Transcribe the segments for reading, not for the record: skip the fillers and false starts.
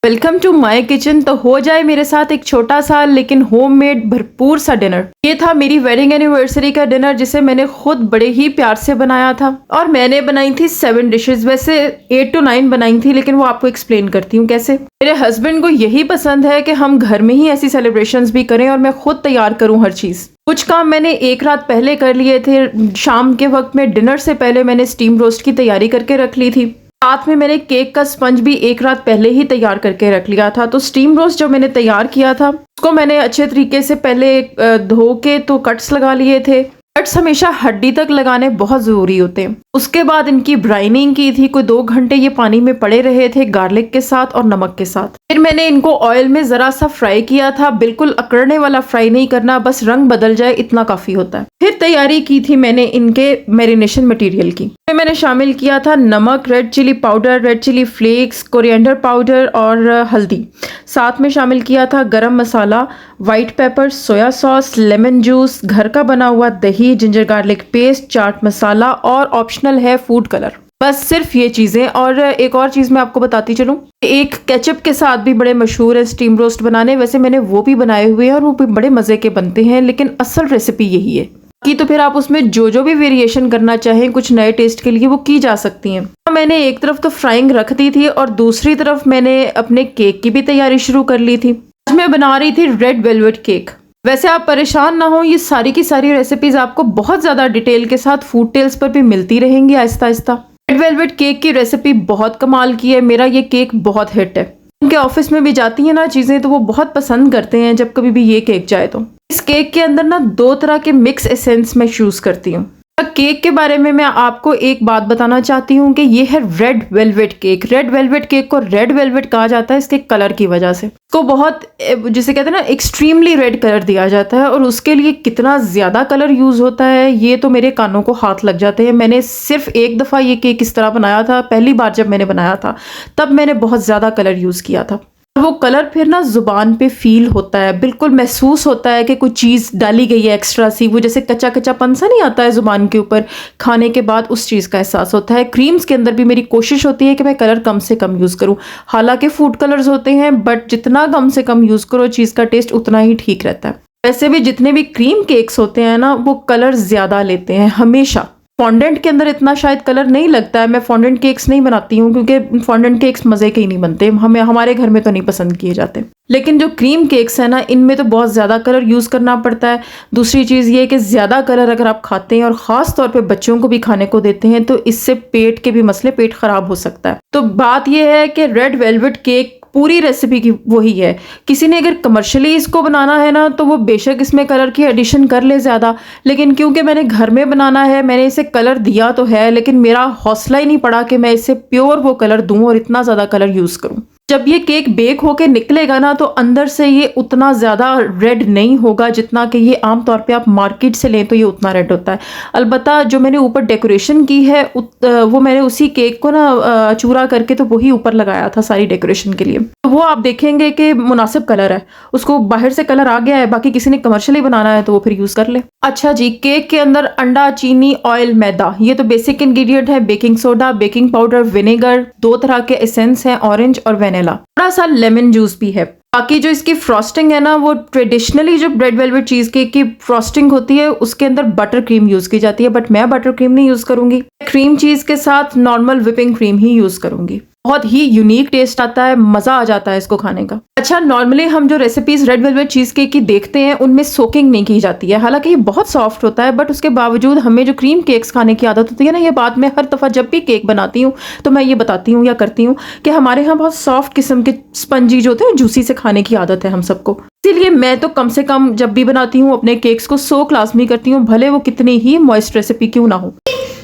Welcome to my kitchen. तो हो जाए मेरे साथ एक छोटा सा लेकिन होममेड भरपूर सा डिनर। ये था मेरी वेडिंग एनिवर्सरी का डिनर जिसे मैंने खुद बड़े ही प्यार से बनाया था और मैंने बनाई थी 7 डिशेस। वैसे 8 to 9 बनाई थी, लेकिन वो आपको एक्सप्लेन करती हूँ कैसे। मेरे हस्बैंड को यही पसंद है कि हम घर में ही ऐसी सेलिब्रेशंस भी करें और मैं खुद तैयार करूँ हर चीज। कुछ काम मैंने एक रात पहले कर लिए थे। शाम के वक्त में डिनर से पहले मैंने स्टीम रोस्ट की तैयारी करके रख ली थी। साथ में मैंने केक का स्पंज भी एक रात पहले ही तैयार करके रख लिया था। तो स्टीम रोस्ट जो मैंने तैयार किया था उसको मैंने अच्छे तरीके से पहले धो के तो कट्स लगा लिए थे। कट्स हमेशा हड्डी तक लगाने बहुत ज़रूरी होते हैं। उसके बाद इनकी ब्राइनिंग की थी। कोई 2 घंटे ये पानी में पड़े रहे थे गार्लिक के साथ और नमक के साथ। फिर मैंने इनको ऑयल में ज़रा सा फ्राई किया था। बिल्कुल अकड़ने वाला फ्राई नहीं करना, बस रंग बदल जाए इतना काफ़ी होता है। फिर तैयारी की थी मैंने इनके मैरिनेशन मटेरियल की। मैंने शामिल किया था नमक, red chili powder, red chilli flakes, coriander powder और हल्दी। साथ में शामिल किया था garam masala, white pepper, soya sauce, lemon juice, घर का बना हुआ दही, ginger garlic paste, chaat masala और ऑप्शनल है फूड कलर। बस सिर्फ ये चीज़ें। और एक और चीज़ मैं आपको बताती चलूँ, एक केचप के साथ भी बड़े मशहूर है स्टीम रोस्ट बनाने। वैसे मैंने वो भी बनाए हुए हैं और वो भी बड़े मज़े के बनते हैं, लेकिन असल रेसिपी यही है कि तो फिर आप उसमें जो भी वेरिएशन करना चाहें कुछ नए टेस्ट के लिए वो की जा सकती हैं। मैंने एक तरफ तो फ्राइंग रख दी थी और दूसरी तरफ मैंने अपने केक की भी तैयारी शुरू कर ली थी। आज मैं बना रही थी रेड वेलवेट केक। वैसे आप परेशान ना हो, ये सारी की सारी रेसिपीज आपको बहुत ज़्यादा डिटेल के साथ फूड टेल्स पर भी मिलती रहेंगी Aahista Aahista. Red velvet cake की रेसिपी बहुत कमाल की है। मेरा ये केक बहुत हिट है। उनके ऑफिस में भी जाती है ना चीज़ें, तो वो बहुत पसंद करते हैं जब कभी भी ये केक जाए तो। इस केक के अंदर ना 2 तरह के मिक्स एसेंस मैं चूज करती हूँ। केक के बारे में मैं आपको एक बात बताना चाहती हूँ कि ये है red velvet cake. Red velvet cake को रेड वेलवेट कहा जाता है इसके कलर की वजह से। इसको बहुत, जिसे कहते हैं ना, एक्सट्रीमली रेड कलर दिया जाता है और उसके लिए कितना ज़्यादा कलर यूज़ होता है ये तो मेरे कानों को हाथ लग जाते हैं। मैंने सिर्फ एक दफ़ा ये केक इस तरह बनाया था। पहली बार जब मैंने बनाया था तब मैंने बहुत ज़्यादा कलर यूज़ किया था। वो कलर फिर ना जुबान पे फील होता है, बिल्कुल महसूस होता है कि कोई चीज़ डाली गई है एक्स्ट्रा सी। वो जैसे कच्चा कच्चापन सा नहीं आता है जुबान के ऊपर खाने के बाद, उस चीज़ का एहसास होता है। क्रीम्स के अंदर भी मेरी कोशिश होती है कि मैं कलर कम से कम यूज़ करूँ। हालांकि फूड कलर्स होते हैं, बट जितना कम से कम यूज़ करो चीज़ का टेस्ट उतना ही ठीक रहता है। वैसे भी जितने भी क्रीम केक्स होते हैं ना वो कलर ज़्यादा लेते हैं हमेशा। फॉन्डेंट के अंदर इतना शायद कलर नहीं लगता है। मैं फॉन्डेंट केक्स नहीं बनाती हूँ क्योंकि फॉन्डेंट केक्स मज़े के ही नहीं बनते, हमारे घर में तो नहीं पसंद किए जाते। लेकिन जो क्रीम केक्स है ना इनमें तो बहुत ज़्यादा कलर यूज़ करना पड़ता है। दूसरी चीज़ ये है कि ज़्यादा कलर अगर आप खाते हैं और ख़ास तौर पे बच्चों को भी खाने को देते हैं तो इससे पेट के भी मसले, पेट ख़राब हो सकता है। तो बात यह है कि रेड वेलवेट केक पूरी रेसिपी की वही है। किसी ने अगर कमर्शियली इसको बनाना है ना तो वो बेशक इसमें कलर की एडिशन कर ले ज़्यादा, लेकिन क्योंकि मैंने घर में बनाना है, मैंने इसे कलर दिया तो है, लेकिन मेरा हौसला ही नहीं पड़ा कि मैं इसे प्योर वो कलर दूं और इतना ज़्यादा कलर यूज़ करूं। जब ये केक बेक होके निकलेगा ना तो अंदर से ये उतना ज़्यादा रेड नहीं होगा जितना कि ये आम तौर पे आप मार्केट से लें तो ये उतना रेड होता है। अलबत्ता जो मैंने ऊपर डेकोरेशन की है वो मैंने उसी केक को ना चूरा करके तो वही ऊपर लगाया था सारी डेकोरेशन के लिए। तो वो आप देखेंगे कि मुनासिब कलर है, उसको बाहर से कलर आ गया है। बाकी किसी ने कमर्शियली बनाना है तो वो फिर यूज़ कर ले। अच्छा जी, केक के अंदर अंडा, चीनी, ऑयल, मैदा, ये तो बेसिक इंग्रेडिएंट है। Baking soda, baking powder, vinegar, 2 तरह के एसेंस हैं, ऑरेंज और वेनिला, थोड़ा सा लेमन जूस भी है। बाकी जो इसकी फ्रॉस्टिंग है ना वो ट्रेडिशनली जो रेड वेलवेट चीज केक की फ्रॉस्टिंग होती है उसके अंदर बटर क्रीम यूज की जाती है, बट मैं बटर क्रीम नहीं यूज करूंगी। क्रीम चीज के साथ नॉर्मल विपिंग क्रीम ही यूज करूंगी। बहुत ही यूनिक टेस्ट आता है, मजा आ जाता है इसको खाने का। अच्छा, नॉर्मली हम जो recipes red velvet cheese cake की देखते हैं उनमें सोकिंग नहीं की जाती है। हालांकि ये बहुत सॉफ्ट होता है, बट उसके बावजूद हमें जो क्रीम केक्स खाने की आदत होती है ना, ये बात मैं हर दफा जब भी केक बनाती हूँ तो मैं ये बताती हूँ या करती हूँ कि हमारे यहाँ बहुत सॉफ्ट किस्म के स्पंजी जो होते हैं, जूसी से खाने की आदत है हम सबको। इसीलिए मैं तो कम से कम जब भी बनाती हूँ अपने केक्स को सोक लाजमी करती हूँ, भले वो कितनी ही मॉइस्ट रेसिपी क्यों ना हो।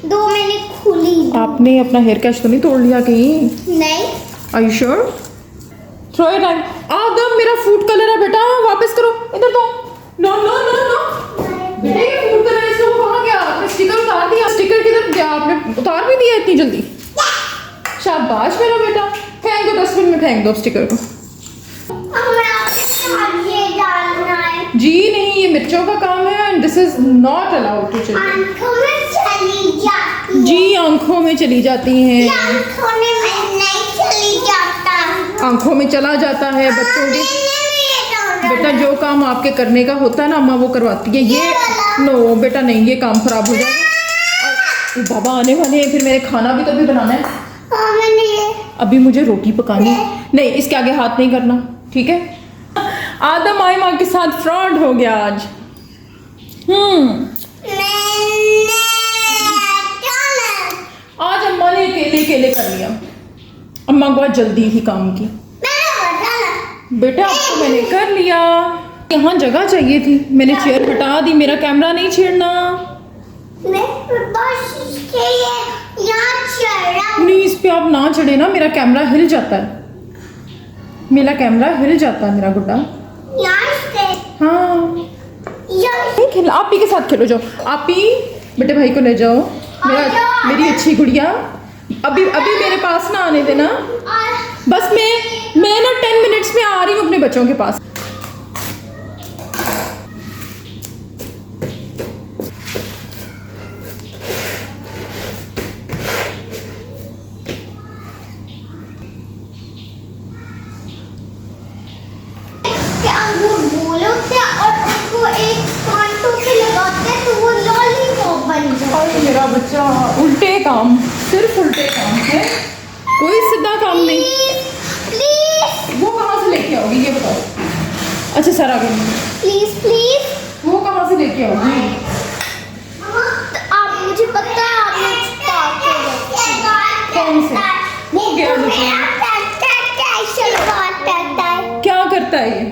2 मैंने खुली। आपने अपना हेयर कैश तो नहीं तोड़ लिया कहीं? नहीं। Are you sure? Throw it out. आदम, मेरा फूड कलर है बेटा, वापस करो। इधर दो। नो नो नो नो बेटा, ये फूड कलर है, इसको कहाँ गया? आपने स्टिकर उतार दिया। स्टिकर किधर गया? आपने उतार भी दिया इतनी जल्दी? शाबाश मेरा बेटा। फेंक दो, डस्टबिन में फेंक दो स्टिकर को। ये डालना है। जी नहीं, ये मिर्चों का काम है and this is not allowed to children. आंखों में चली जाती है। जी आंखों में चली जाती हैं। आंखों में नहीं चली जाता। आंखों में चला जाता है बच्चों के। बेटा जो काम आपके करने का होता है ना अम्मा वो करवाती है। ये नो बेटा नहीं, ये काम खराब हो जाएगा। और बाबा आने वाले हैं, फिर मेरे खाना भी तो अभी बनाना है। अभी मुझे रोटी पकानी है। नहीं, इसके आगे हाथ नहीं करना, ठीक है। आदम आई माँ के साथ फ्रॉड हो गया आज। आज अम्मा ने अकेले कर लिया। अम्मा को आज जल्दी थी काम की। बेटा आपको मैंने कर लिया। यहाँ जगह चाहिए थी, मैंने चेयर हटा दी। मेरा कैमरा नहीं छेड़ना प्लीज। पे आप ना चढ़े ना, मेरा कैमरा हिल जाता है। मेरा कैमरा हिल जाता है मेरा गुड्डा। हाँ नहीं खेलना, आप ही के साथ खेलो। जाओ आप ही बेटे भाई को ले जाओ। मेरी अच्छी गुड़िया अभी मेरे पास ना आने देना। बस मैं ना 10 मिनट्स में आ रही हूँ अपने बच्चों के पास। मेरा बच्चा उल्टे काम, सिर्फ उल्टे काम है, कोई सीधा काम नहीं। वो कहाँ से लेके आओगी ये बताओ। अच्छा सर आ गई। प्लीज वो कहाँ से लेके आओगी? आप मुझे पता है आपने कौन से? वो गया क्या करता है ये?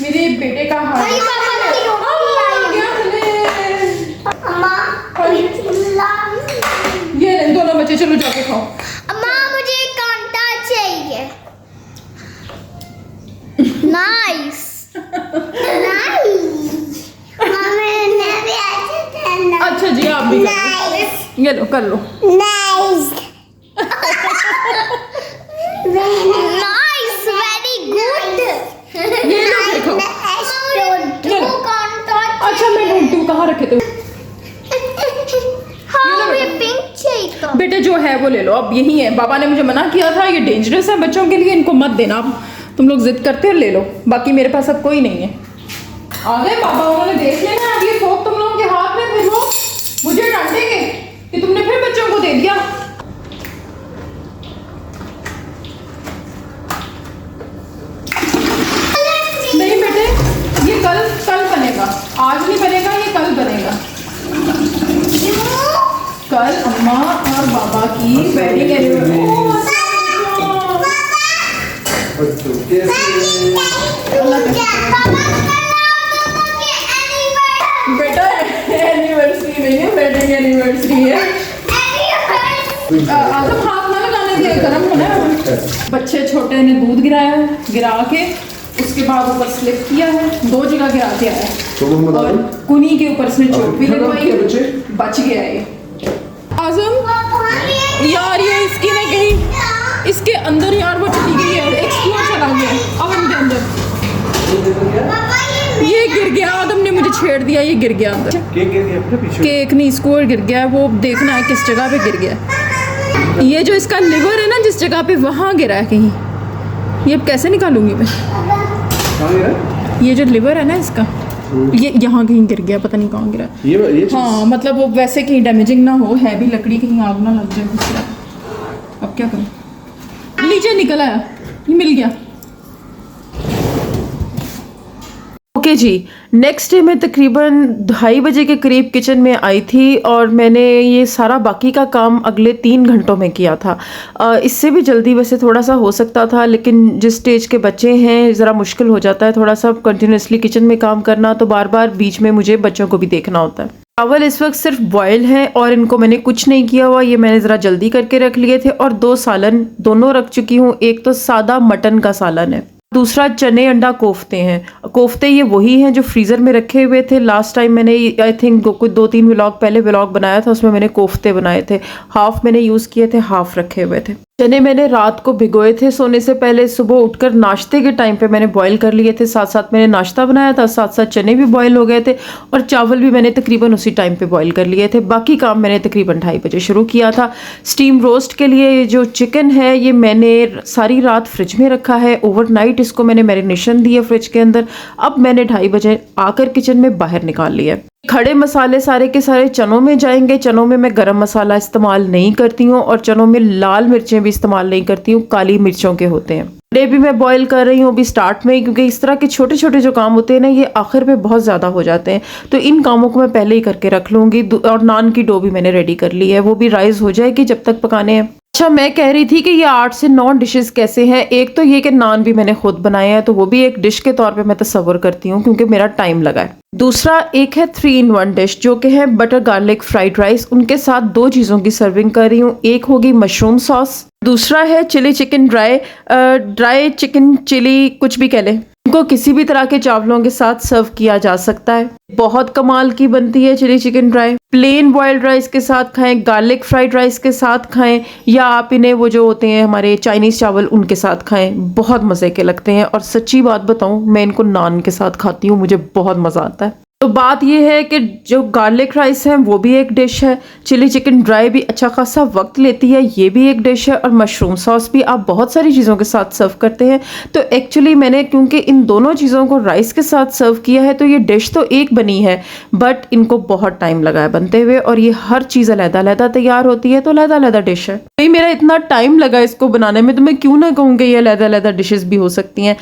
मेरे बेटे का हाथ ये ले दोनों बच्चे, चलो जाके खाओ। अम्मा मुझे कांटा चाहिए। नाइस अच्छा जी आप भी कर लो। ये लो कर लो। Nice very good. ये लो देखो। अच्छा मैं ढूंढती हूँ कहाँ रखे थे। पिंक चाहिए। बेटे जो है वो ले लो, अब यही है। बाबा ने मुझे मना किया था ये डेंजरस है बच्चों के लिए, इनको मत देना। अब तुम लोग जिद करते हो ले लो, बाकी मेरे पास अब कोई नहीं है। आ गए पापा, उन्होंने देख लेना। अब ये फोक तुम लोगों के हाथ में, फिर वो मुझे डांटेंगे कि तुमने फिर बच्चों को दे दिया। नहीं बेटे ये कल बनेगा, आज नहीं बनेगा, ये कल बनेगा। कल अम्मा और बाबा की वेडिंग एनिवर्सरी। बेटा एनिवर्सरी नहीं है, वेडिंग एनिवर्सरी है। आदम हाथ ना लगाने दिया, गर्म होना है। बच्चे छोटे ने दूध गिरा के उसके बाद ऊपर स्लिप किया है, 2 जगह गिरा के आया है और कुनी के ऊपर इसने चोट भी लगवाई, बच गया ये। आजम यार ये इसकी ना कहीं इसके अंदर यार वो चली गई है, एक स्क्रू चला गया ओवन के अंदर। ये गिर गया, आदम ने मुझे छेड़ दिया, ये गिर गया अंदर। केक नहीं, स्क्रू गिर गया। वो देखना है किस जगह पे गिर गया। ये जो इसका लिवर है ना जिस जगह पे, वहाँ गिरा है कहीं। ये अब कैसे निकालूंगी मैं? ये जो लिवर है ना इसका, ये यहाँ कहीं गिर गया, पता नहीं कहाँ गिरा। ये हाँ मतलब वो वैसे कहीं डैमेजिंग ना हो, है भी लकड़ी, कहीं आग ना लग जाए कुछ। अब क्या करूँ? नीचे निकल आया, ये मिल गया। ओके जी, नेक्स्ट डे मैं तकरीबन 2:30 बजे के करीब किचन में आई थी और मैंने ये सारा बाकी का काम अगले 3 घंटों में किया था। इससे भी जल्दी वैसे थोड़ा सा हो सकता था, लेकिन जिस स्टेज के बच्चे हैं ज़रा मुश्किल हो जाता है थोड़ा सा कंटिन्यूसली किचन में काम करना, तो बार बार बीच में मुझे बच्चों को भी देखना होता है। चावल इस वक्त सिर्फ बॉयल हैं और इनको मैंने कुछ नहीं किया हुआ, ये मैंने ज़रा जल्दी करके रख लिए थे। और 2 सालन दोनों रख चुकी हूँ। एक तो सादा मटन का सालन है, दूसरा चने अंडा कोफ्ते हैं। कोफ्ते ये वही हैं जो फ्रीज़र में रखे हुए थे। लास्ट टाइम मैंने आई थिंक कुछ 2-3 व्लॉग पहले व्लॉग बनाया था, उसमें मैंने कोफ्ते बनाए थे। हाफ मैंने यूज़ किए थे, हाफ रखे हुए थे। चने मैंने रात को भिगोए थे सोने से पहले, सुबह उठकर नाश्ते के टाइम पे मैंने बॉईल कर लिए थे। साथ साथ मैंने नाश्ता बनाया था, साथ साथ चने भी बॉईल हो गए थे और चावल भी मैंने तकरीबन उसी टाइम पे बॉईल कर लिए थे। बाकी काम मैंने तकरीबन 2:30 बजे शुरू किया था। स्टीम रोस्ट के लिए ये जो चिकन है ये मैंने सारी रात फ्रिज में रखा है, ओवरनाइट इसको मैंने मैरिनेशन दी है फ्रिज के अंदर। अब मैंने 2:30 बजे आकर किचन में बाहर निकाल लिया। खड़े मसाले सारे के सारे चनों में जाएंगे। चनों में मैं गरम मसाला इस्तेमाल नहीं करती हूँ और चनों में लाल मिर्चें भी इस्तेमाल नहीं करती हूँ, काली मिर्चों के होते हैं। ये भी मैं बॉईल कर रही हूँ अभी स्टार्ट में, क्योंकि इस तरह के छोटे छोटे जो काम होते हैं ना ये आखिर पे बहुत ज़्यादा हो जाते हैं, तो इन कामों को मैं पहले ही करके रख लूँगी। और नान की डो भी मैंने रेडी कर ली है, वो भी राइस हो जाएगी जब तक पकाने हैं। अच्छा, मैं कह रही थी कि ये 8 से 9 डिशेस कैसे हैं। एक तो ये कि नान भी मैंने खुद बनाए हैं, तो वो भी एक डिश के तौर पे मैं तस्वर करती हूँ क्योंकि मेरा टाइम लगा है। दूसरा एक है 3 in 1 डिश जो कि है बटर गार्लिक फ्राइड राइस। उनके साथ 2 चीज़ों की सर्विंग कर रही हूँ। एक होगी मशरूम सॉस, दूसरा है chilli chicken dry chicken chilli, कुछ भी कह लें। इनको किसी भी तरह के चावलों के साथ सर्व किया जा सकता है। बहुत कमाल की बनती है chilli chicken dry. Plain boiled rice के साथ खाएं, गार्लिक फ्राइड राइस के साथ खाएं, या आप इन्हें वो जो होते हैं हमारे चाइनीज़ चावल उनके साथ खाएं, बहुत मज़े के लगते हैं। और सच्ची बात बताऊं, मैं इनको नान के साथ खाती हूँ, मुझे बहुत मज़ा आता है। तो बात यह है कि जो गार्लिक राइस है वो भी एक डिश है, चिली चिकन ड्राई भी अच्छा खासा वक्त लेती है, ये भी एक डिश है, और मशरूम सॉस भी आप बहुत सारी चीज़ों के साथ सर्व करते हैं। तो एक्चुअली मैंने क्योंकि इन दोनों चीज़ों को राइस के साथ सर्व किया है तो ये डिश तो एक बनी है, बट इनको बहुत टाइम लगा है बनते हुए, और ये हर चीज़ अलग-अलग तैयार होती है, तो अलग-अलग डिश है। भाई मेरा इतना टाइम लगा इसको बनाने में, तो मैं क्यों ना कहूँ कि ये अलग-अलग डिशेस भी हो सकती हैं।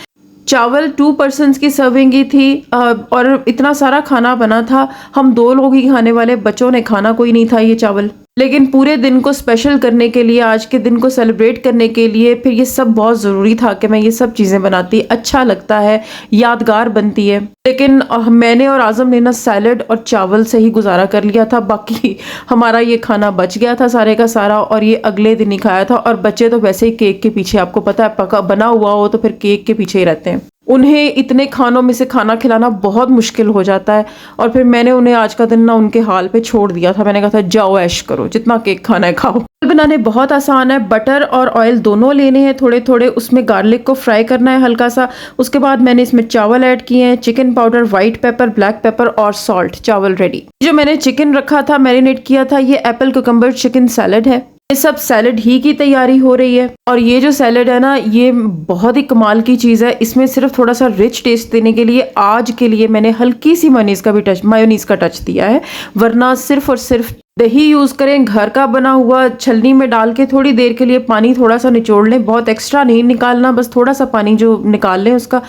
चावल 2 पर्सन्स की सर्विंग ही थी और इतना सारा खाना बना था। हम 2 लोग ही खाने वाले, बच्चों ने खाना कोई नहीं था ये चावल। लेकिन पूरे दिन को स्पेशल करने के लिए, आज के दिन को सेलिब्रेट करने के लिए, फिर ये सब बहुत ज़रूरी था कि मैं ये सब चीज़ें बनाती। अच्छा लगता है, यादगार बनती है। लेकिन मैंने और आज़म ने ना सैलड और चावल से ही गुजारा कर लिया था। बाकी हमारा ये खाना बच गया था सारे का सारा, और ये अगले दिन ही खाया था। और बच्चे तो वैसे ही केक के पीछे, आपको पता है पका बना हुआ हो तो फिर केक के पीछे ही रहते हैं। उन्हें इतने खानों में से खाना खिलाना बहुत मुश्किल हो जाता है, और फिर मैंने उन्हें आज का दिन ना उनके हाल पे छोड़ दिया था। मैंने कहा था जाओ ऐश करो, जितना केक खाना है खाओ। बनाने बहुत आसान है। बटर और ऑयल दोनों लेने हैं थोड़े थोड़े, उसमें गार्लिक को फ्राई करना है हल्का सा। उसके बाद मैंने इसमें चावल ऐड किए हैं, chicken powder, white paper, black pepper और सॉल्ट। चावल रेडी। जो मैंने चिकन रखा था, मैरिनेट किया था, ये एप्पल कुकम्बर चिकन सैलड है। ये सब सैलड ही की तैयारी हो रही है। और ये जो सैलड है ना, ये बहुत ही कमाल की चीज़ है। इसमें सिर्फ थोड़ा सा रिच टेस्ट देने के लिए आज के लिए मैंने हल्की सी मायोनीज़ का टच दिया है, वरना सिर्फ और सिर्फ दही यूज़ करें, घर का बना हुआ। छलनी में डाल के थोड़ी देर के लिए पानी थोड़ा सा निचोड़ लें, बहुत एक्स्ट्रा नहीं निकालना, बस थोड़ा सा पानी जो निकाल लें उसका,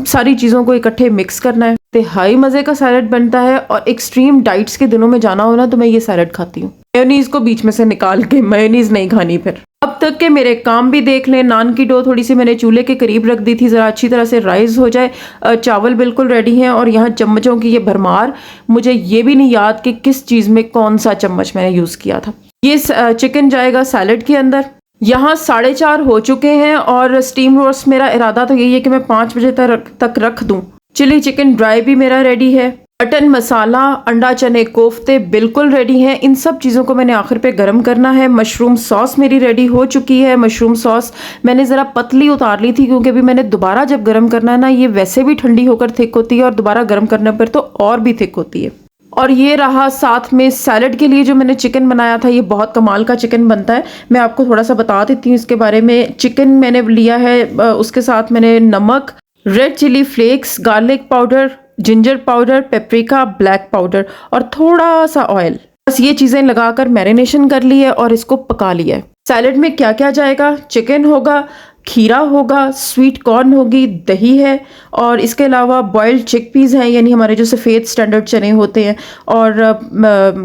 सारी चीज़ों को इकट्ठे मिक्स करना है। तो हाई मज़े का सैलड बनता है। और एक्सट्रीम डाइट्स के दिनों में जाना हो ना तो मैं ये सैलड खाती हूँ। मेयोनीज़ को बीच में से निकाल के, मेयोनीज़ नहीं खानी फिर। अब तक के मेरे काम भी देख लें। नान की डो थोड़ी सी मैंने चूल्हे के करीब रख दी थी, ज़रा अच्छी तरह से राइस हो जाए। चावल बिल्कुल रेडी हैं, और यहाँ चम्मचों की ये भरमार। मुझे ये भी नहीं याद कि किस चीज़ में कौन सा चम्मच मैंने यूज़ किया था। ये चिकन जाएगा सैलड के अंदर। यहाँ 4:30 हो चुके हैं, और स्टीम रोस्ट मेरा इरादा तो यही है कि मैं 5 बजे तक रख दूँ। चिली चिकन ड्राई भी मेरा रेडी है। मटन मसाला, अंडा चने कोफ्ते बिल्कुल रेडी हैं। इन सब चीज़ों को मैंने आखिर पे गरम करना है। मशरूम सॉस मेरी रेडी हो चुकी है। मशरूम सॉस मैंने ज़रा पतली उतार ली थी, क्योंकि अभी मैंने दोबारा जब गरम करना है ना, ये वैसे भी ठंडी होकर थिक होती है, और दोबारा गरम करने पर तो और भी थिक होती है। और ये रहा साथ में सैलड के लिए जो मैंने चिकन बनाया था। ये बहुत कमाल का चिकन बनता है, मैं आपको थोड़ा सा बता देती हूँ इसके बारे में। चिकन मैंने लिया है, उसके साथ मैंने नमक, red chilli flakes, garlic powder, ginger powder, paprika, black powder और थोड़ा सा ऑयल, बस ये चीज़ें लगाकर मैरिनेशन कर ली है और इसको पका लिया है। सैलड में क्या क्या जाएगा? चिकन होगा, खीरा होगा, स्वीट कॉर्न होगी, दही है, और इसके अलावा बॉइल्ड चिकपीज़ हैं, यानी हमारे जो सफ़ेद स्टैंडर्ड चने होते हैं, और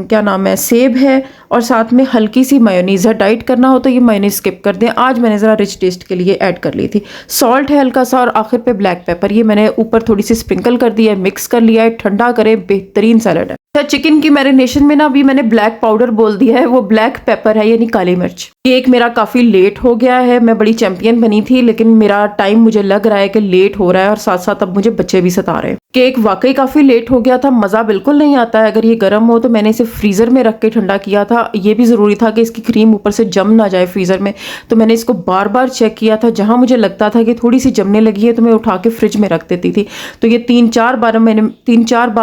क्या नाम है, सेब है, और साथ में हल्की सी मेयोनीज़ है। डाइट करना हो तो ये मेयोनीज़ स्किप कर दें। आज मैंने ज़रा रिच टेस्ट के लिए ऐड कर ली थी। सॉल्ट है हल्का सा, और आखिर पे ब्लैक पेपर, ये मैंने ऊपर थोड़ी सी स्प्रिंकल कर दिया है, मिक्स कर लिया है। ठंडा करें, बेहतरीन सैलड है। अच्छा, चिकन की मैरिनेशन में ना अभी मैंने ब्लैक पाउडर बोल दिया है, वो ब्लैक पेपर है, यानी काली मिर्च। केक मेरा काफ़ी लेट हो गया है। मैं बड़ी चैंपियन बनी थी, लेकिन मेरा टाइम मुझे लग रहा है कि लेट हो रहा है, और साथ साथ अब मुझे बच्चे भी सता रहे हैं। केक वाकई काफ़ी लेट हो गया था, मज़ा बिल्कुल नहीं आता है अगर ये गर्म हो। तो मैंने इसे फ्रीज़र में रख के ठंडा किया था, था ये भी ज़रूरी था कि इसकी क्रीम ऊपर से जम ना जाए फ्रीज़र में, तो मैंने इसको बार बार चेक किया था। जहाँ मुझे लगता था कि थोड़ी सी जमने लगी है तो मैं उठा के फ्रिज में रख देती थी। तो ये 3-4 बार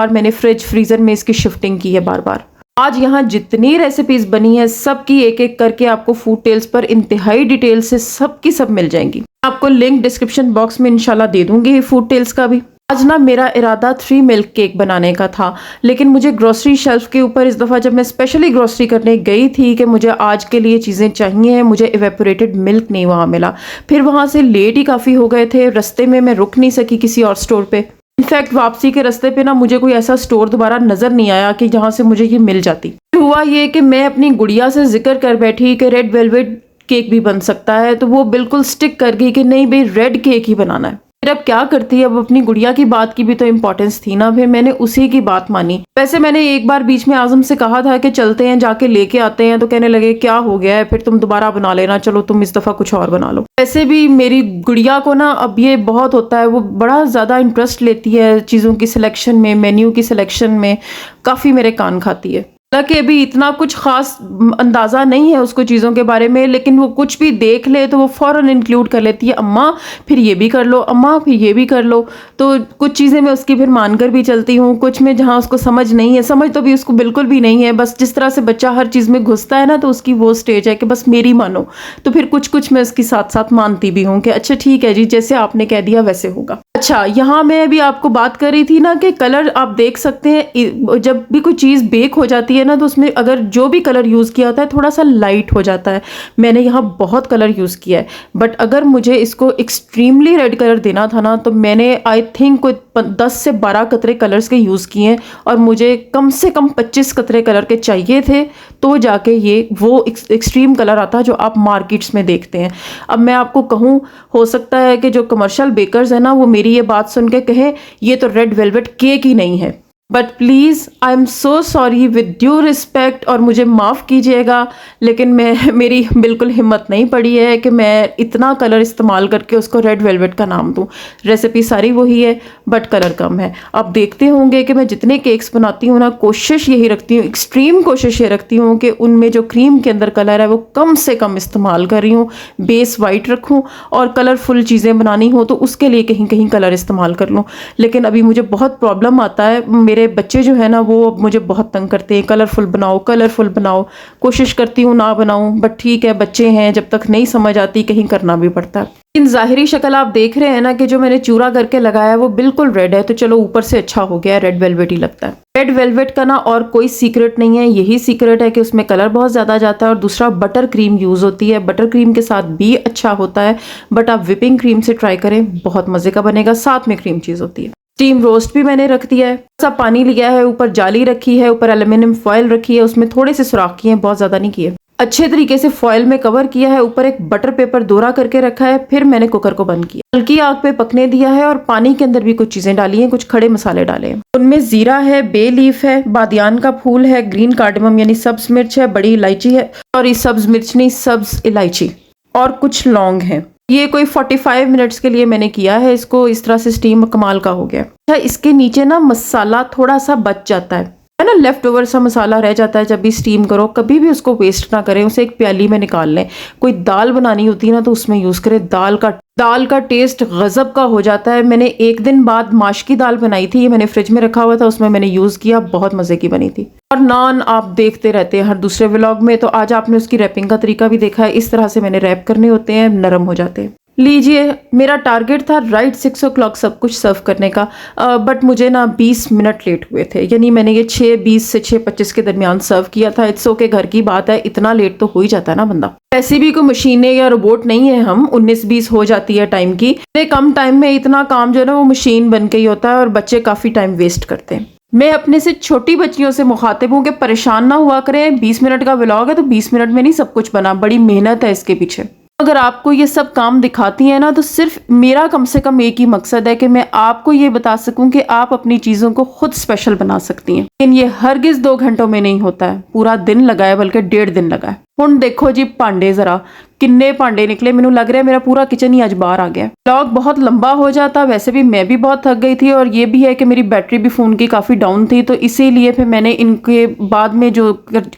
मैंने फ्रीज़र में इसकी शिफ्टिंग की है बार बार। आज यहाँ जितनी रेसिपीज़ बनी है सबकी एक एक करके आपको फूड टेल्स पर इंतहाई डिटेल से सबकी सब मिल जाएंगी। आपको लिंक डिस्क्रिप्शन बॉक्स में इंशाल्लाह दे दूंगी फूड टेल्स का भी। आज ना मेरा इरादा 3 मिल्क केक बनाने का था, लेकिन मुझे ग्रोसरी शेल्फ के ऊपर इस दफ़ा जब मैं स्पेशली ग्रोसरी करने गई थी कि मुझे आज के लिए चीज़ें चाहिए, मुझे इवेपोरेटेड मिल्क नहीं वहाँ मिला। फिर वहाँ से लेट ही काफ़ी हो गए थे, रास्ते में मैं रुक नहीं सकी किसी और स्टोर पे। इनफैक्ट वापसी के रास्ते पे ना मुझे कोई ऐसा स्टोर दोबारा नज़र नहीं आया कि जहाँ से मुझे ये मिल जाती। हुआ ये कि मैं अपनी गुड़िया से जिक्र कर बैठी कि रेड वेलवेट केक भी बन सकता है, तो वो बिल्कुल स्टिक कर गई कि नहीं भाई रेड केक ही बनाना है। फिर अब क्या करती है, अब अपनी गुड़िया की बात की भी तो इम्पोर्टेंस थी ना, फिर मैंने उसी की बात मानी। वैसे मैंने एक बार बीच में आजम से कहा था कि चलते हैं जाके लेके आते हैं, तो कहने लगे क्या हो गया है, फिर तुम दोबारा बना लेना, चलो तुम इस दफ़ा कुछ और बना लो। वैसे भी मेरी गुड़िया को ना अब ये बहुत होता है, वो बड़ा ज़्यादा इंटरेस्ट लेती है चीज़ों की सिलेक्शन में, मेन्यू की सिलेक्शन में, काफ़ी मेरे कान खाती है। हालांकि अभी इतना कुछ खास अंदाज़ा नहीं है उसको चीज़ों के बारे में, लेकिन वो कुछ भी देख ले तो वो फ़ौरन इंक्लूड कर लेती है, अम्मा फिर ये भी कर लो, अम्मा फिर ये भी कर लो। तो कुछ चीज़ें मैं उसकी फिर मानकर भी चलती हूँ, कुछ में जहाँ उसको समझ नहीं है, समझ तो भी उसको बिल्कुल भी नहीं है, बस जिस तरह से बच्चा हर चीज़ में घुसता है ना, तो उसकी वो स्टेज है कि बस मेरी मानो। तो फिर कुछ कुछ मैं उसके साथ साथ मानती भी हूँ कि अच्छा ठीक है जी, जैसे आपने कह दिया वैसे होगा। अच्छा, यहाँ मैं अभी आपको बात कर रही थी ना कि कलर आप देख सकते हैं, जब भी कोई चीज़ बेक हो जाती है ना, तो उसमें अगर जो भी कलर यूज़ किया होता है थोड़ा सा लाइट हो जाता है। मैंने यहाँ बहुत कलर यूज़ किया है, बट अगर मुझे इसको एक्सट्रीमली रेड कलर देना था ना, तो मैंने आई थिंक कोई 10 से 12 कतरे कलर्स के यूज़ किए हैं, और मुझे कम से कम 25 कतरे कलर के चाहिए थे, तो जाके ये वो एक्सट्रीम कलर आता है जो आप मार्केट्स में देखते हैं। अब मैं आपको कहूँ, हो सकता है कि जो कमर्शियल बेकर्स हैं ना, वो मेरी ये बात सुन के कहें ये तो रेड वेलवेट केक ही नहीं है, but please I am so sorry, with due respect, और मुझे माफ़ कीजिएगा, लेकिन मेरी बिल्कुल हिम्मत नहीं पड़ी है कि मैं इतना कलर इस्तेमाल करके उसको रेड वेलवेट का नाम दूँ। रेसिपी सारी वही है बट कलर कम है। आप देखते होंगे कि मैं जितने केक्स बनाती हूँ ना, कोशिश यही रखती हूँ, एक्सट्रीम कोशिश ये रखती हूँ कि उनमें जो क्रीम के अंदर कलर है वो कम से कम इस्तेमाल कर रही हूँ, बेस वाइट रखूँ, और कलरफुल चीज़ें बनानी हो तो उसके लिए कहीं कहीं कलर इस्तेमाल कर लूँ। लेकिन अभी मुझे बहुत प्रॉब्लम आता है, मेरे बच्चे जो है ना वो मुझे बहुत तंग करते हैं, कलरफुल बनाओ कलरफुल बनाओ। कोशिश करती हूँ ना बनाऊँ, बट ठीक है, बच्चे हैं, जब तक नहीं समझ आती कहीं करना भी पड़ता है। लेकिन ज़ाहिरी शक्ल आप देख रहे हैं ना कि जो मैंने चूरा करके लगाया है वो बिल्कुल रेड है, तो चलो ऊपर से अच्छा हो गया, रेड वेलवेट ही लगता है। रेड वेलवेट का ना और कोई सीक्रेट नहीं है, यही सीक्रेट है कि उसमें कलर बहुत ज़्यादा जाता है, और दूसरा बटर क्रीम यूज़ होती है। बटर क्रीम के साथ भी अच्छा होता है, बट आप विपिंग क्रीम से ट्राई करें, बहुत मज़े का बनेगा। साथ में क्रीम चीज़ होती है। स्टीम रोस्ट भी मैंने रख दिया है, सा पानी लिया है, ऊपर जाली रखी है, ऊपर एल्युमिनियम फॉयल रखी है, उसमें थोड़े से सुराख किए हैं, बहुत ज़्यादा नहीं किए। अच्छे तरीके से फॉयल में कवर किया है, ऊपर एक बटर पेपर दोहरा करके रखा है। फिर मैंने कुकर को बंद किया, हल्की आग पे पकने दिया है, और पानी के अंदर भी कुछ चीज़ें डाली हैं, कुछ खड़े मसाले डाले हैं। उनमें जीरा है, बे लीफ है, बादियान का फूल है, ग्रीन कार्डमम यानी सब्ज मिर्च है, बड़ी इलायची है, और सब्ज मिर्च नहीं सब्ज इलायची, और कुछ लौंग है। ये कोई 45 मिनट्स के लिए मैंने किया है इसको, इस तरह से स्टीम कमाल का हो गया। अच्छा, इसके नीचे ना मसाला थोड़ा सा बच जाता है ना, लेफ्ट ओवर सा मसाला रह जाता है जब भी स्टीम करो, कभी भी उसको वेस्ट ना करें, उसे एक प्याली में निकाल लें। कोई दाल बनानी होती है ना तो उसमें यूज़ करें, दाल का टेस्ट गजब का हो जाता है। मैंने एक दिन बाद माश की दाल बनाई थी, ये मैंने फ्रिज में रखा हुआ था, उसमें मैंने यूज़ किया, बहुत मज़े की बनी थी। और नान आप देखते रहते हैं हर दूसरे व्लॉग में, तो आज आपने उसकी रैपिंग का तरीका भी देखा है, इस तरह से मैंने रैप करने होते हैं, नरम हो जाते हैं। लीजिए, मेरा टारगेट था राइट 6 o'clock सब कुछ सर्व करने का, बट मुझे ना 20 मिनट लेट हुए थे, यानी मैंने ये 6:20 से 6:25 के दरमियान सर्व किया था। इट्स ओके, घर की बात है, इतना लेट तो हो ही जाता है ना बंदा। ऐसी भी कोई मशीनें या रोबोट नहीं है, हम 19-20 हो जाती है टाइम की, कम टाइम में इतना काम जो है ना वो मशीन बन के ही होता है, और बच्चे काफ़ी टाइम वेस्ट करते हैं। मैं अपने से छोटी बच्चियों से मुखातिब हूँ कि परेशान ना हुआ करें, 20 मिनट का व्लॉग है तो 20 मिनट में नहीं सब कुछ बना, बड़ी मेहनत है इसके पीछे। अगर आपको ये सब काम दिखाती हैं ना, तो सिर्फ मेरा कम से कम एक ही मकसद है कि मैं आपको ये बता सकूं कि आप अपनी चीज़ों को खुद स्पेशल बना सकती हैं। लेकिन ये हरगिज़ 2 घंटों में नहीं होता है, पूरा दिन लगा है, बल्कि 1.5 दिन लगा है। ਹੁਣ ਦੇਖੋ ਜੀ ਭਾਂਡੇ ਜ਼ਰਾ किन्ने भांडे निकले। मैनू लग रहा है मेरा पूरा किचन ही आज बाहर आ गया। व्लॉग बहुत लंबा हो जाता, वैसे भी मैं भी बहुत थक गई थी और ये भी है कि मेरी बैटरी भी फ़ोन की काफ़ी डाउन थी, तो इसीलिए फिर मैंने इनके बाद में जो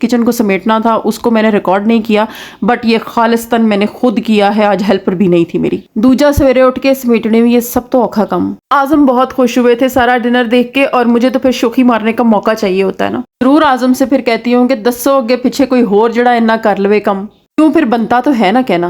किचन को समेटना था उसको मैंने रिकॉर्ड नहीं किया, बट ये खालिस्तान मैंने खुद किया है। आज हेल्पर भी नहीं थी मेरी। दूजा सवेरे उठ के समेटने में ये सब तो औखा काम। आज़म बहुत खुश हुए थे सारा डिनर देख के, और मुझे तो फिर शोखी मारने का मौका चाहिए होता है ना। जरूर आज़म से फिर कहती हूँ कि दसो अगे पिछे कोई होर जड़ा इन्ना कर लवे कम, क्यों फिर बनता तो है ना कहना।